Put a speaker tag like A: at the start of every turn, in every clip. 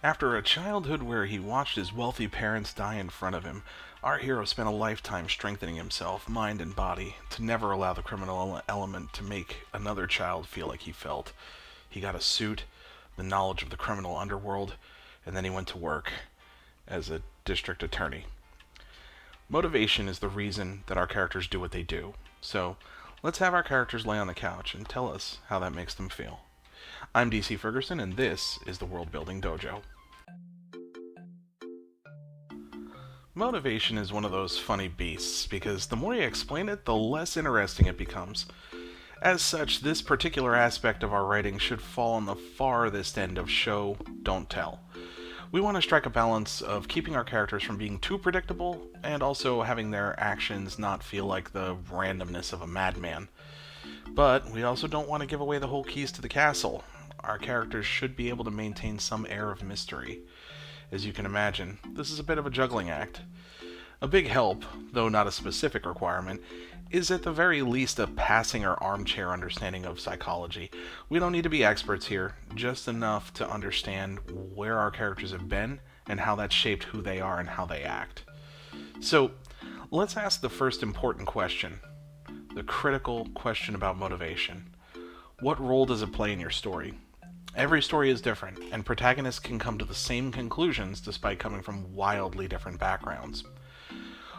A: After a childhood where he watched his wealthy parents die in front of him, our hero spent a lifetime strengthening himself, mind and body, to never allow the criminal element to make another child feel like he felt. He got a suit, the knowledge of the criminal underworld, and then he went to work as a district attorney. Motivation is the reason that our characters do what they do. So, let's have our characters lay on the couch and tell us how that makes them feel. I'm DC Ferguson, and this is the Worldbuilding Dojo. Motivation is one of those funny beasts, because the more you explain it, the less interesting it becomes. As such, this particular aspect of our writing should fall on the farthest end of show, don't tell. We want to strike a balance of keeping our characters from being too predictable, and also having their actions not feel like the randomness of a madman. But we also don't want to give away the whole keys to the castle. Our characters should be able to maintain some air of mystery. As you can imagine, this is a bit of a juggling act. A big help, though not a specific requirement, is at the very least a passing or armchair understanding of psychology. We don't need to be experts here, just enough to understand where our characters have been and how that's shaped who they are and how they act. So, let's ask the first important question, the critical question about motivation. What role does it play in your story? Every story is different, and protagonists can come to the same conclusions despite coming from wildly different backgrounds.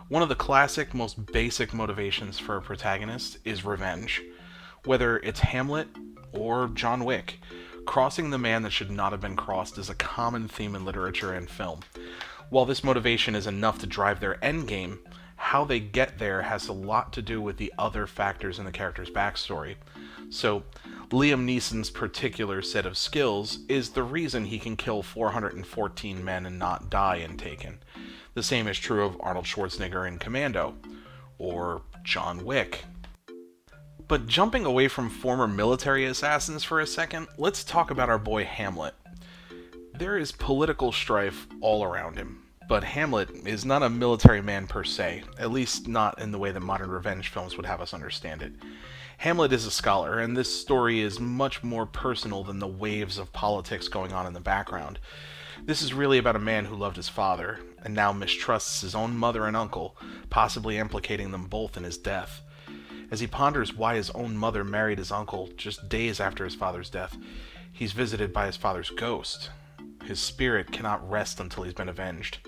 A: One of the classic, most basic motivations for a protagonist is revenge. Whether it's Hamlet or John Wick, crossing the man that should not have been crossed is a common theme in literature and film. While this motivation is enough to drive their endgame, how they get there has a lot to do with the other factors in the character's backstory. So, Liam Neeson's particular set of skills is the reason he can kill 414 men and not die in Taken. The same is true of Arnold Schwarzenegger in Commando, or John Wick. But jumping away from former military assassins for a second, let's talk about our boy Hamlet. There is political strife all around him, but Hamlet is not a military man per se, at least not in the way that modern revenge films would have us understand it. Hamlet is a scholar, and this story is much more personal than the waves of politics going on in the background. This is really about a man who loved his father, and now mistrusts his own mother and uncle, possibly implicating them both in his death. As he ponders why his own mother married his uncle just days after his father's death, he's visited by his father's ghost. His spirit cannot rest until he's been avenged.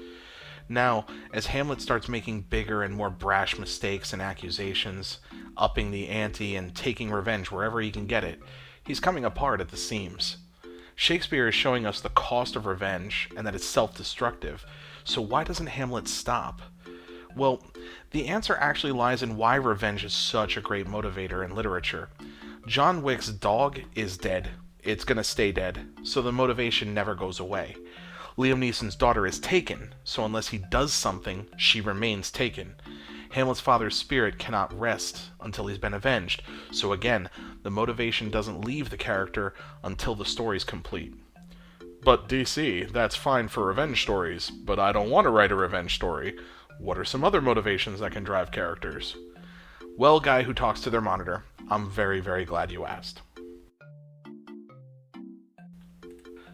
A: Now, as Hamlet starts making bigger and more brash mistakes and accusations, upping the ante and taking revenge wherever he can get it, he's coming apart at the seams. Shakespeare is showing us the cost of revenge and that it's self-destructive, so why doesn't Hamlet stop? Well, the answer actually lies in why revenge is such a great motivator in literature. John Wick's dog is dead. It's gonna stay dead, so the motivation never goes away. Liam Neeson's daughter is taken, so unless he does something, she remains taken. Hamlet's father's spirit cannot rest until he's been avenged, so again, the motivation doesn't leave the character until the story's complete. But DC, that's fine for revenge stories, but I don't want to write a revenge story. What are some other motivations that can drive characters? Well, guy who talks to their monitor, I'm very, very glad you asked.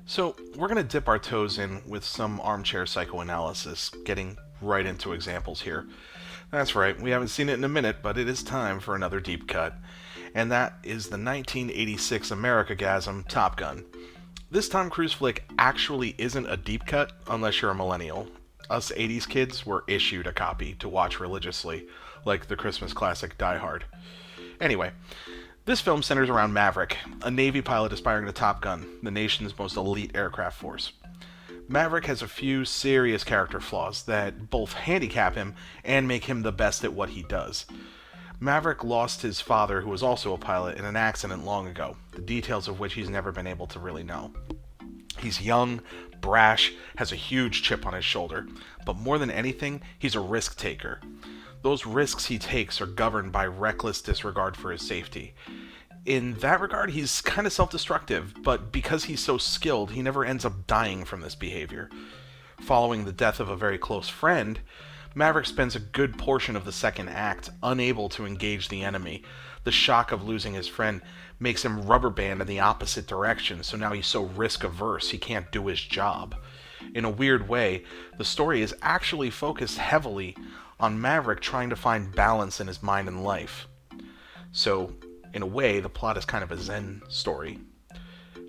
A: So, we're going to dip our toes in with some armchair psychoanalysis, getting right into examples here. That's right, we haven't seen it in a minute, but it is time for another deep cut. And that is the 1986 Americagasm Top Gun. This Tom Cruise flick actually isn't a deep cut unless you're a millennial. Us 80s kids were issued a copy to watch religiously, like the Christmas classic Die Hard. Anyway, this film centers around Maverick, a Navy pilot aspiring to Top Gun, the nation's most elite aircraft force. Maverick has a few serious character flaws that both handicap him and make him the best at what he does. Maverick lost his father, who was also a pilot, in an accident long ago, the details of which he's never been able to really know. He's young, brash, has a huge chip on his shoulder, but more than anything, he's a risk taker. Those risks he takes are governed by reckless disregard for his safety. In that regard, he's kind of self-destructive, but because he's so skilled, he never ends up dying from this behavior. Following the death of a very close friend, Maverick spends a good portion of the second act unable to engage the enemy. The shock of losing his friend makes him rubber band in the opposite direction, so now he's so risk averse he can't do his job. In a weird way, the story is actually focused heavily on Maverick trying to find balance in his mind and life. So, in a way, the plot is kind of a Zen story.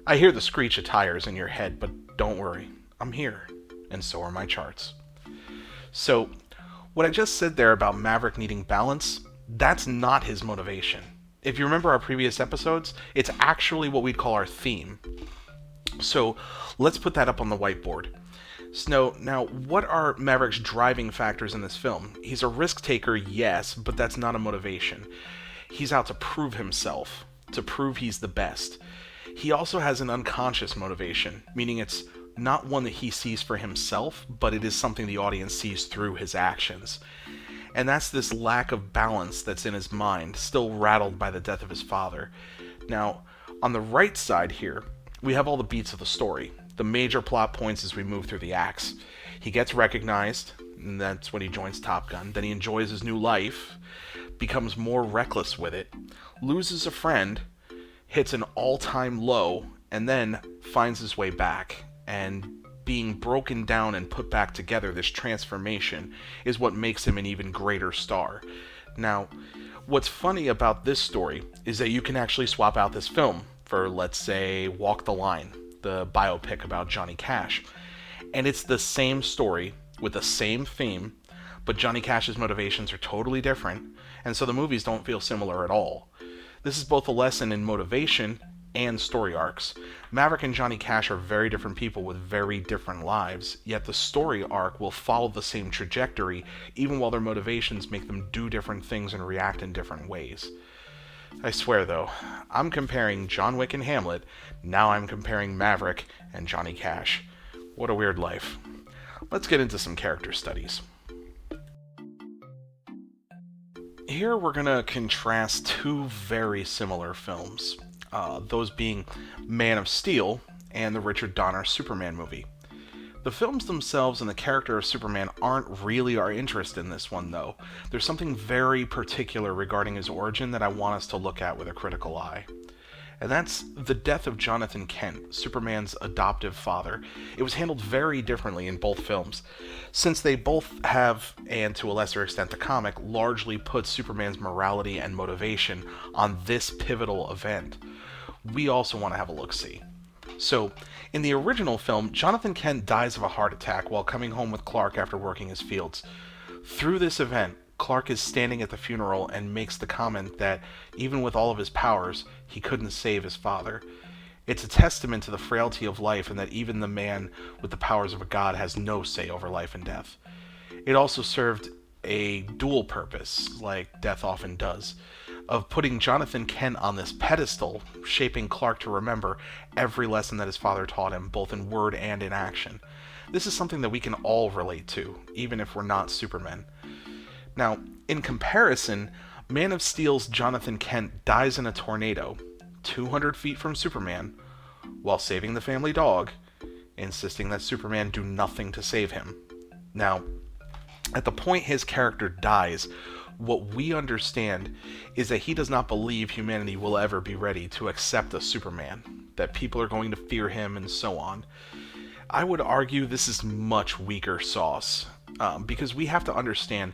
A: I hear the screech of tires in your head, but don't worry, I'm here, and so are my charts. So, what I just said there about Maverick needing balance, that's not his motivation. If you remember our previous episodes, it's actually what we'd call our theme. So, let's put that up on the whiteboard. So, now, what are Maverick's driving factors in this film? He's a risk taker, yes, but that's not a motivation. He's out to prove himself, to prove he's the best. He also has an unconscious motivation, meaning it's not one that he sees for himself, but it is something the audience sees through his actions. And that's this lack of balance that's in his mind, still rattled by the death of his father. Now, on the right side here, we have all the beats of the story, the major plot points as we move through the acts. He gets recognized, and that's when he joins Top Gun. Then he enjoys his new life, becomes more reckless with it, loses a friend, hits an all-time low, and then finds his way back. And being broken down and put back together, this transformation, is what makes him an even greater star. Now, what's funny about this story is that you can actually swap out this film for, let's say, Walk the Line, the biopic about Johnny Cash. And it's the same story with the same theme, but Johnny Cash's motivations are totally different, and so the movies don't feel similar at all. This is both a lesson in motivation and story arcs. Maverick and Johnny Cash are very different people with very different lives, yet the story arc will follow the same trajectory, even while their motivations make them do different things and react in different ways. I swear though, I'm comparing John Wick and Hamlet, now I'm comparing Maverick and Johnny Cash. What a weird life. Let's get into some character studies. Here we're going to contrast two very similar films, those being Man of Steel and the Richard Donner Superman movie. The films themselves and the character of Superman aren't really our interest in this one, though. There's something very particular regarding his origin that I want us to look at with a critical eye. And that's the death of Jonathan Kent, Superman's adoptive father. It was handled very differently in both films, since they both have, and to a lesser extent the comic, largely put Superman's morality and motivation on this pivotal event. We also want to have a look-see. So, in the original film, Jonathan Kent dies of a heart attack while coming home with Clark after working his fields. Through this event, Clark is standing at the funeral and makes the comment that, even with all of his powers, he couldn't save his father. It's a testament to the frailty of life and that even the man with the powers of a god has no say over life and death. It also served a dual purpose, like death often does, of putting Jonathan Kent on this pedestal, shaping Clark to remember every lesson that his father taught him, both in word and in action. This is something that we can all relate to, even if we're not Supermen. Now, in comparison, Man of Steel's Jonathan Kent dies in a tornado, 200 feet from Superman, while saving the family dog, insisting that Superman do nothing to save him. Now, at the point his character dies, what we understand is that he does not believe humanity will ever be ready to accept a Superman, that people are going to fear him, and so on. I would argue this is much weaker sauce, because we have to understand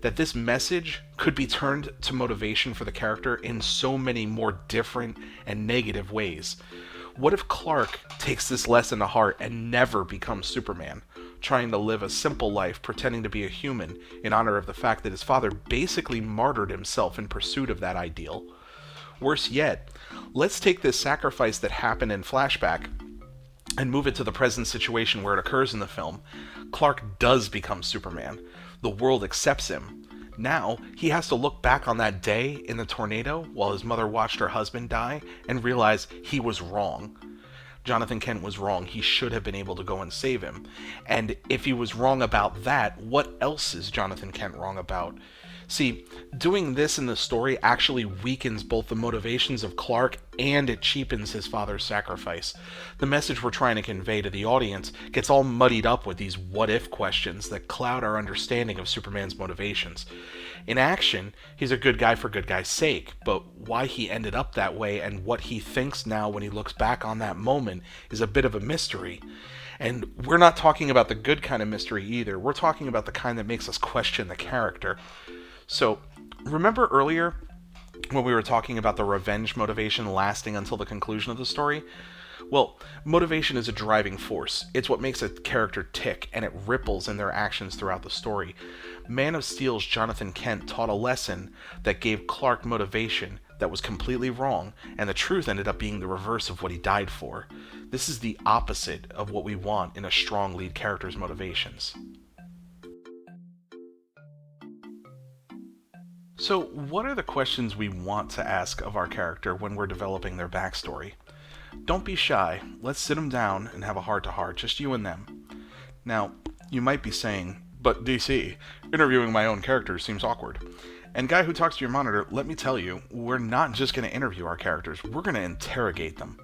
A: that this message could be turned to motivation for the character in so many more different and negative ways. What if Clark takes this lesson to heart and never becomes Superman, trying to live a simple life, pretending to be a human, in honor of the fact that his father basically martyred himself in pursuit of that ideal? Worse yet, let's take this sacrifice that happened in flashback and move it to the present situation where it occurs in the film. Clark does become Superman. The world accepts him. Now, he has to look back on that day in the tornado while his mother watched her husband die and realize he was wrong. Jonathan Kent was wrong. He should have been able to go and save him. And if he was wrong about that, what else is Jonathan Kent wrong about? See, doing this in the story actually weakens both the motivations of Clark and it cheapens his father's sacrifice. The message we're trying to convey to the audience gets all muddied up with these what-if questions that cloud our understanding of Superman's motivations. In action, he's a good guy for good guy's sake, but why he ended up that way and what he thinks now when he looks back on that moment is a bit of a mystery. And we're not talking about the good kind of mystery either. We're talking about the kind that makes us question the character. So, remember earlier when we were talking about the revenge motivation lasting until the conclusion of the story? Well, motivation is a driving force. It's what makes a character tick, and it ripples in their actions throughout the story. Man of Steel's Jonathan Kent taught a lesson that gave Clark motivation that was completely wrong, and the truth ended up being the reverse of what he died for. This is the opposite of what we want in a strong lead character's motivations. So, what are the questions we want to ask of our character when we're developing their backstory? Don't be shy. Let's sit them down and have a heart-to-heart, just you and them. Now, you might be saying, but DC, interviewing my own character seems awkward. And guy who talks to your monitor, let me tell you, we're not just going to interview our characters, we're going to interrogate them.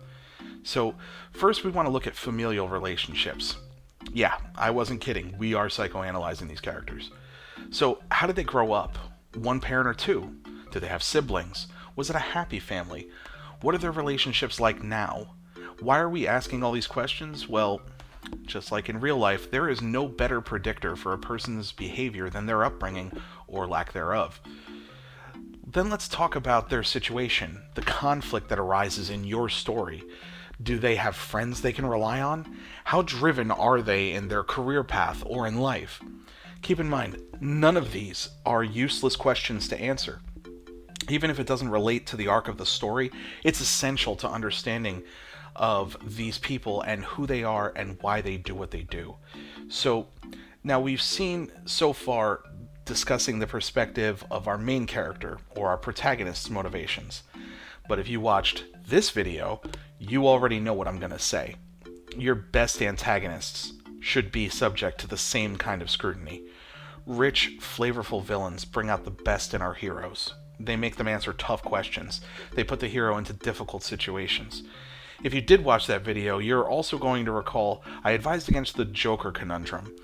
A: So, first we want to look at familial relationships. Yeah, I wasn't kidding, we are psychoanalyzing these characters. So, how did they grow up? One parent or two? Do they have siblings? Was it a happy family? What are their relationships like now? Why are we asking all these questions? Well, just like in real life, there is no better predictor for a person's behavior than their upbringing, or lack thereof. Then let's talk about their situation, the conflict that arises in your story. Do they have friends they can rely on? How driven are they in their career path or in life? Keep in mind, none of these are useless questions to answer. Even if it doesn't relate to the arc of the story, it's essential to understanding of these people and who they are and why they do what they do. So, now we've seen so far discussing the perspective of our main character or our protagonist's motivations. But if you watched this video, you already know what I'm going to say. Your best antagonists should be subject to the same kind of scrutiny. Rich, flavorful villains bring out the best in our heroes. They make them answer tough questions. They put the hero into difficult situations. If you did watch that video, you're also going to recall I advised against the Joker conundrum.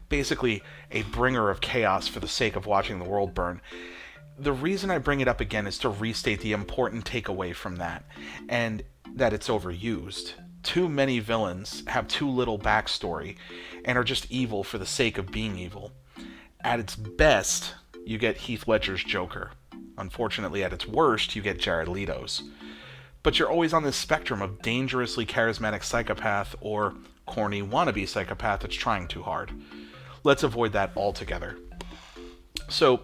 A: Basically, a bringer of chaos for the sake of watching the world burn. The reason I bring it up again is to restate the important takeaway from that, and that it's overused. Too many villains have too little backstory, and are just evil for the sake of being evil. At its best, you get Heath Ledger's Joker. Unfortunately, at its worst, you get Jared Leto's. But you're always on this spectrum of dangerously charismatic psychopath or corny wannabe psychopath that's trying too hard. Let's avoid that altogether. So,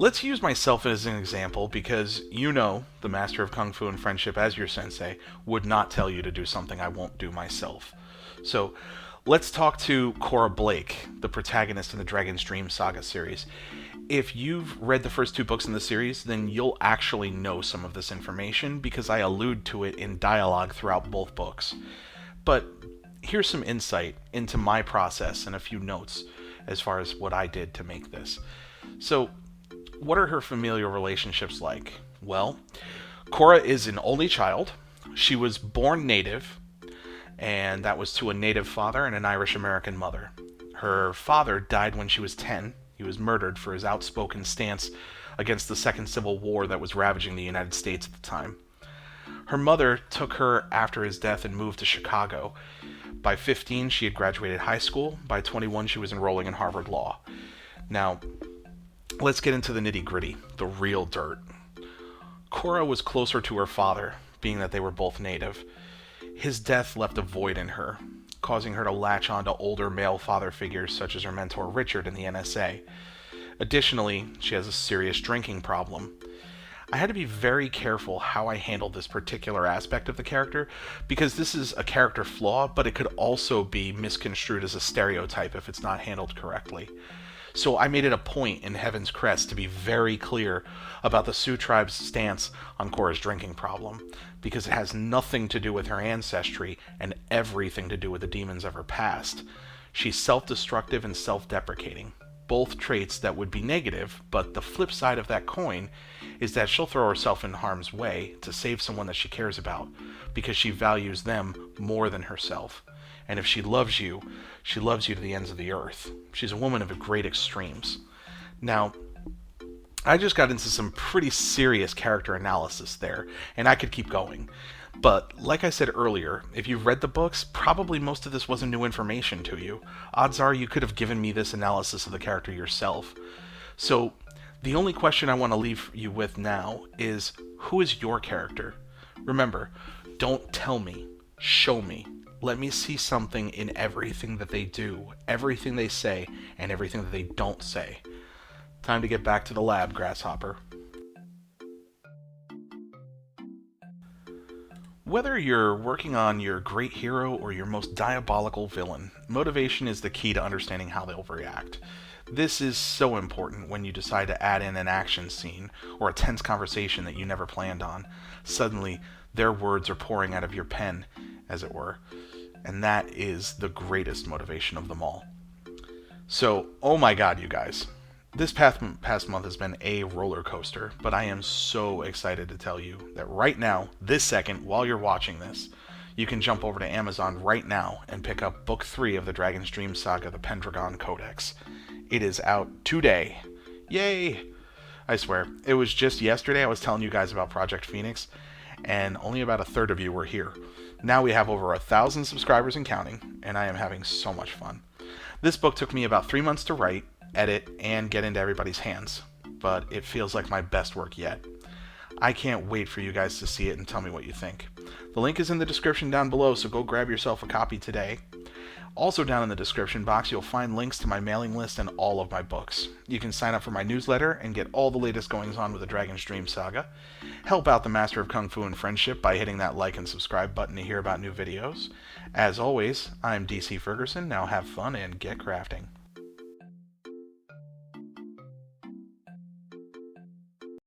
A: let's use myself as an example because you know the master of Kung Fu and friendship as your sensei would not tell you to do something I won't do myself. So, let's talk to Cora Blake, the protagonist in the Dragon's Dream Saga series. If you've read the first two books in the series, then you'll actually know some of this information because I allude to it in dialogue throughout both books. But here's some insight into my process and a few notes as far as what I did to make this. So, what are her familial relationships like? Well, Cora is an only child. She was born native, and that was to a native father and an Irish-American mother. Her father died when she was 10. He was murdered for his outspoken stance against the Second Civil War that was ravaging the United States at the time. Her mother took her after his death and moved to Chicago. By 15, she had graduated high school. By 21, she was enrolling in Harvard Law. Now, let's get into the nitty-gritty, the real dirt. Cora was closer to her father, being that they were both native. His death left a void in her, causing her to latch on to older male father figures such as her mentor Richard in the NSA. Additionally, she has a serious drinking problem. I had to be very careful how I handled this particular aspect of the character, because this is a character flaw, but it could also be misconstrued as a stereotype if it's not handled correctly. So I made it a point in Heaven's Crest to be very clear about the Sioux tribe's stance on Cora's drinking problem, because it has nothing to do with her ancestry and everything to do with the demons of her past. She's self-destructive and self-deprecating. both traits that would be negative, but the flip side of that coin is that she'll throw herself in harm's way to save someone that she cares about because she values them more than herself. And if she loves you to the ends of the earth. She's a woman of great extremes. Now, I just got into some pretty serious character analysis there, and I could keep going. But, like I said earlier, if you've read the books, probably most of this wasn't new information to you. Odds are you could have given me this analysis of the character yourself. So, the only question I want to leave you with now is, who is your character? Remember, don't tell me, show me. Let me see something in everything that they do, everything they say, and everything that they don't say. Time to get back to the lab, Grasshopper. Whether you're working on your great hero or your most diabolical villain, motivation is the key to understanding how they'll react. This is so important when you decide to add in an action scene or a tense conversation that you never planned on. Suddenly, their words are pouring out of your pen, as it were, and that is the greatest motivation of them all. So, oh my god, you guys. This past month has been a roller coaster, but I am so excited to tell you that right now, this second, while you're watching this, you can jump over to Amazon right now and pick up Book 3 of the Dragon's Dream Saga, the Pendragon Codex. It is out today. Yay! I swear, it was just yesterday I was telling you guys about Project Phoenix, and only about a third of you were here. Now we have over 1,000 subscribers and counting, and I am having so much fun. This book took me about 3 months to write, edit, and get into everybody's hands, but it feels like my best work yet. I can't wait for you guys to see it and tell me what you think. The link is in the description down below, so go grab yourself a copy today. Also down in the description box, you'll find links to my mailing list and all of my books. You can sign up for my newsletter and get all the latest goings-on with the Dragon's Dream Saga. Help out the Master of Kung Fu and Friendship by hitting that like and subscribe button to hear about new videos. As always, I'm DC Ferguson. Now have fun and get crafting.